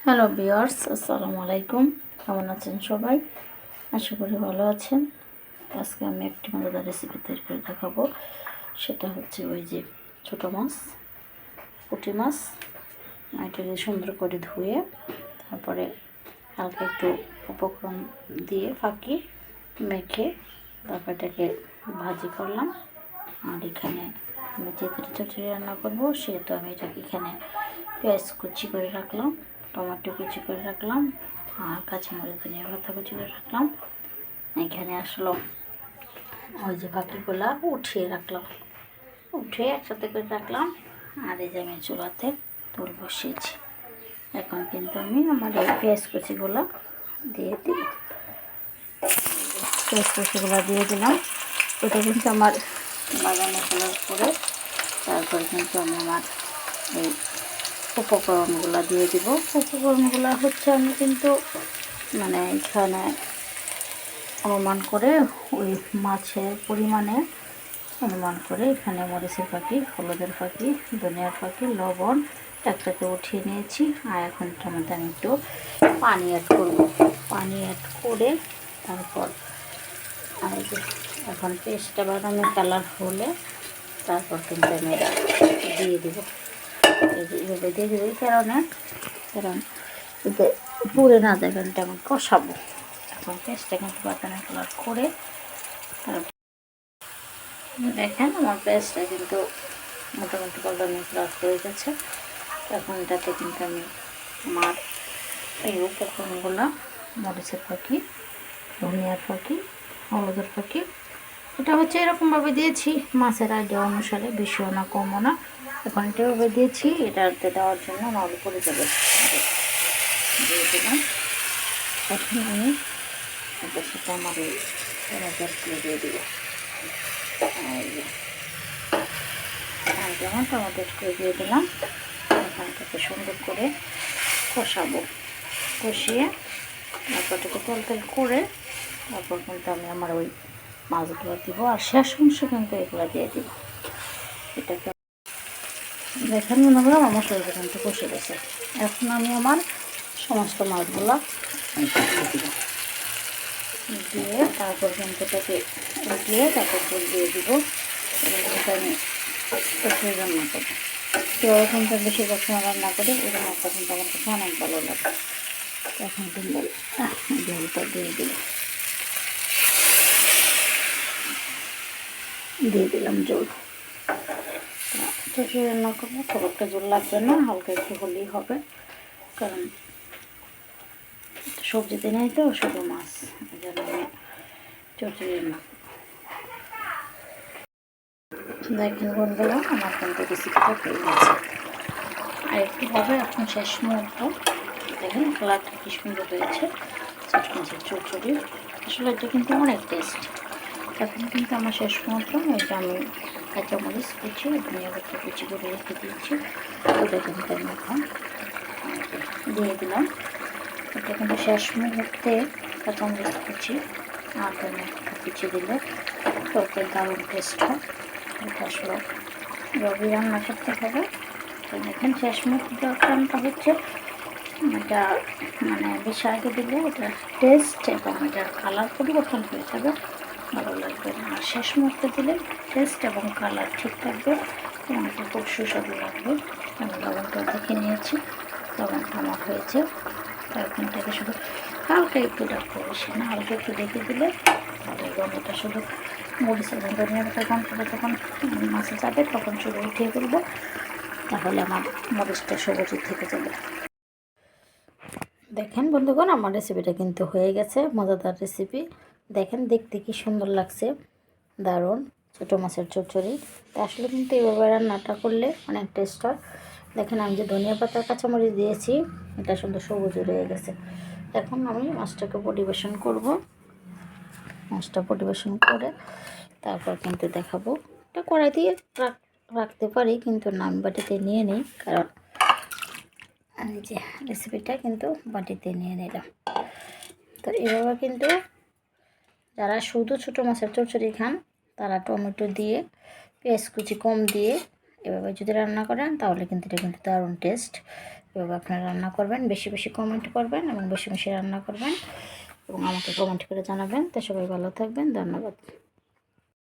Hello viewers, আসসালামু আলাইকুম। কেমন আছেন সবাই? আশা করি ভালো আছেন। আজকে আমি একটি মজাদার রেসিপি তৈরি করে দেখাবো। সেটা হচ্ছে ওই যে ছোটো মাছ, পুঁটি মাছ। এটাকে সুন্দর করে ধুয়ে তারপরে হালকা একটু উপকরণ দিয়ে ফাঁকি মেখে তারপর এটাকে ভাজি করলাম। আর এখানে আমি যেহেতু চচ্চড়ি রান্না করবো সেহেতু আমি এটাকে এখানে পেঁয়াজ কুচি করে রাখলাম, টমেটো কুচি করে রাখলাম, আর কাঁচামরিচ ধনিয়া পাতা কুচি করে রাখলাম। এখানে আসলো ওই যে বাকিগুলা উঠিয়ে রাখলাম, উঠিয়ে একসাথে করে রাখলাম। আর এই যে আমি চুলাতে তুল বসিয়েছি। এখন কিন্তু আমি আমার এই পেঁয়াজ কুচিগুলো দিয়ে দিই। পেঁয়াজ কুচিগুলো দিয়ে দিলাম। এটা কিন্তু আমার বাদামি কালার করে তারপর কিন্তু আমি আমার এই উপকরণগুলো দিয়ে দিব। উপকরণগুলো হচ্ছে আমি কিন্তু মানে এখানে অনুমান করে ওই মাছের পরিমাণে অনুমান করে এখানে মরিচের ফাঁকি, হলুদের ফাঁকি, ধনিয়ার ফাঁকি, লবণ একটাতে উঠিয়ে নিয়েছি। আর এখন এটার মধ্যে আমি একটু পানি অ্যাড করব। পানি অ্যাড করে তারপর এখন পেস্টটা বাদামি কালার হলে তারপর কিন্তু আমি এটা দিয়ে দেবো। এইভাবে দিয়ে দেবো কারণ এতে পুড়ে না যায়, কারণ আমি কষাবো। এখন পেস্টটা কিন্তু বাদামি কালার করে তারপর দেখেন আমার পেস্টটা কিন্তু মোটামুটি বাদামি কালার হয়ে গেছে। এখন এটাতে কিন্তু আমি আমার এই উপকরণগুলো মরিচের ফাঁকি, ধনিয়ার ফাঁকি, হলুদের ফাঁকি, এটা হচ্ছে এরকমভাবে দিয়েছি মাছের আইডিয়া অনুসারে, বেশিও না কমও না। এখন এটা এভাবে দিয়েছি, এটাতে দেওয়ার জন্য নাহলে পড়ে যাবে। দিয়ে দিলাম। এখন আমি এটার সাথে আমার এই টমেটোগুলো দিয়ে দিব। যেমন টমেটোগুলো দিয়ে দিলাম। এখন এটাকে সুন্দর করে কষাবো, কষিয়ে তারপর এটাকে তেল করে তারপর কিন্তু আমি আমার ওই মাছগুলো দিব। আর শেষ অংশে কিন্তু এগুলো দিয়ে দিব। এটাকে দেখেন মনে করো আমার মশলাটা কিন্তু কষে গেছে। এখন আমি আমার সমস্ত মাছগুলো দিয়ে দিব, দিয়ে তারপর কিন্তু এটাকে উঠিয়ে তারপর জল দিয়ে দিব। আমি তরকারি রান্না করবো। কেউ কিন্তু বেশিরভাগ সময় রান্না করি, এই রান্নাটা কিন্তু আমার কাছে অনেক ভালো লাগে। এখন কিন্তু জলটা দিয়ে দিলাম জল। চচ্চড়ি রান্না করবো, খুব একটা জল লাগবে না, হালকা একটু হলেই হবে। কারণ সবজিতে নেই তো, শুধু মাছ, এই জন্য আমি চচ্চড়ি রান্না। দেখেন বন্ধুরা, আমার কিন্তু রেসিপিটা হয়ে গেছে। আর একটু হবে এখন শেষ মুহূর্ত। দেখেন কালারটা কি সুন্দর হয়েছে ছোটো মাছের চচ্চড়ি। আসলে এটা কিন্তু অনেক টেস্ট। এখন কিন্তু আমার শেষ মুহূর্ত। এটা আমি কাঁচামরিচ কুচি, ধনিয়া পাতা কুচি করে রেখে দিয়েছি। ওটা কিন্তু আমি এখন দিয়ে দিলাম। এটা কিন্তু শেষ মুহূর্তে কাঁচামরিচ কুচি আর ধনিয়া পাতা কুচি দিলে তরকারি দারুণ টেস্ট হয়। এটা আসলে রবি রান্না করতে হবে। তো দেখেন শেষ মুহূর্তে দরকারটা হচ্ছে এটা মানে বেশি আগে দিলে এটার টেস্ট এবং এটার কালার পরিবর্তন হয়ে যাবে, ভালো লাগবে না। আর শেষ মুহূর্তে দিলে টেস্ট এবং কালার ঠিক থাকবে এবং এটা খুব সুস্বাদু লাগবে। আমি লবণটা দেখে নিয়েছি, লবণটা আমার হয়েছে। এখন এটাকে শুধু হালকা একটু ডাকতে, বেশি না, হালকা একটু দেখে দিলে তাহলে গন্ধটা শুধু মরিচ এবং ধনিয়া পাতার গন্ধটা যখন মাছে যাবে তখন শুধু উঠিয়ে ফেলবো, তাহলে আমার মরিচটা সবুজের থেকে যাবে। দেখেন বন্ধুগণ, আমার রেসিপিটা কিন্তু হয়ে গেছে, মজাদার রেসিপি। দেখেন দেখতে কি সুন্দর লাগছে, দারুণ ছোটো মাছের চচ্চড়ি। তা আসলে কিন্তু এইভাবে রান্নাটা করলে অনেক টেস্ট হয়। দেখেন আমি যে ধনিয়া পাতা কাঁচামরিচ দিয়েছি, এটা সুন্দর সবুজ রয়ে গেছে। এখন আমি মাছটাকে পরিবেশন করব। মাছটা পরিবেশন করে তারপর কিন্তু দেখাবো। এটা কড়াই দিয়ে রাখতে পারি, কিন্তু নাম বাটিতে নিয়ে নিই, কারণ এই যে রেসিপিটা কিন্তু বাটিতে নিয়ে নিলাম। তো এভাবে কিন্তু যারা শুধু ছোটো মাছের চচ্চড়ি খান তারা টমেটো দিয়ে পেঁয়াজ কুচি কম দিয়ে এভাবে যদি রান্না করেন তাহলে কিন্তু এটা কিন্তু দারুণ টেস্ট। এভাবে আপনারা রান্না করবেন, বেশি বেশি কমেন্ট করবেন এবং বেশি বেশি রান্না করবেন এবং আমাকে কমেন্ট করে জানাবেন। তো সবাই ভালো থাকবেন, ধন্যবাদ।